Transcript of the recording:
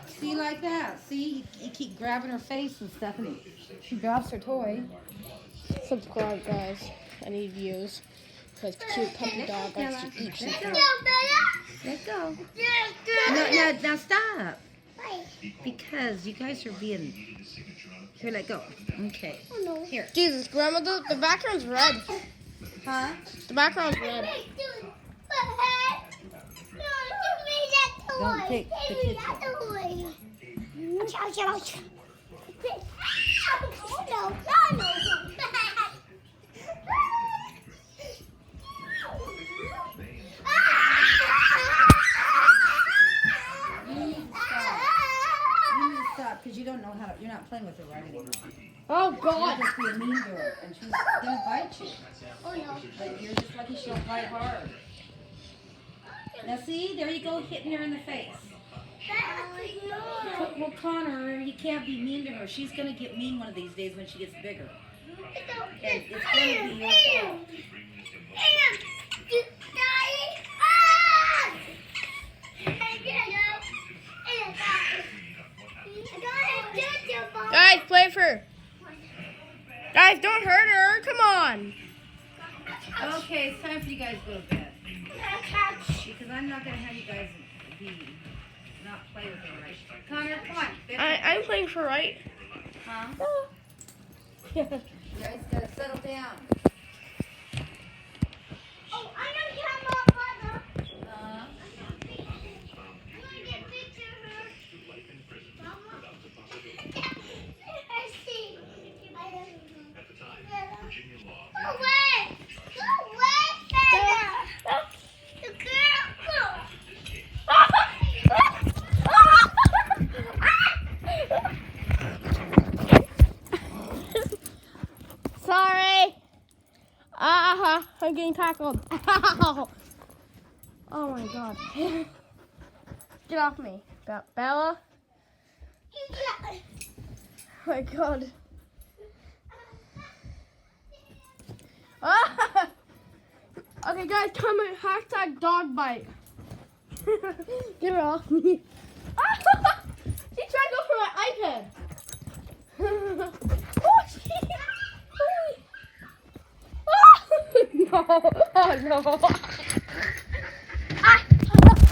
See, like that. See, you keep grabbing her face and stuff, and she drops her toy. Subscribe, guys. I need views. Because cute puppy dog likes to eat something. Let go. Now stop. Because you guys are being... Here, let go. Okay. Here. Jesus, Grandma, the background's red. Huh? The background's red. Don't take the kitchen. Because you don't know how to, you're not playing with her right anymore. Oh, God. You're just being mean to her, and she's going to bite you. Oh, no. But you're just lucky she'll bite hard. Now see, there you go, hitting her in the face. Well, Connor, you can't be mean to her. She's going to get mean one of these days when she gets bigger. And it's going to be your fault. Guys, play for her. Guys, don't hurt her. Come on. Okay, it's time for you guys to go to bed. Because I'm not going to have you guys not play with her, right? Connor, come on. I'm playing for right. Huh? You guys got to settle down. Oh, I know you have more brother. Sorry. I'm getting tackled. Oh my God. Get off me, Bella. Oh my God. Okay, guys, comment hashtag dog bite. Get her off me. She tried to go for my iPad. Oh, no. Oh, no.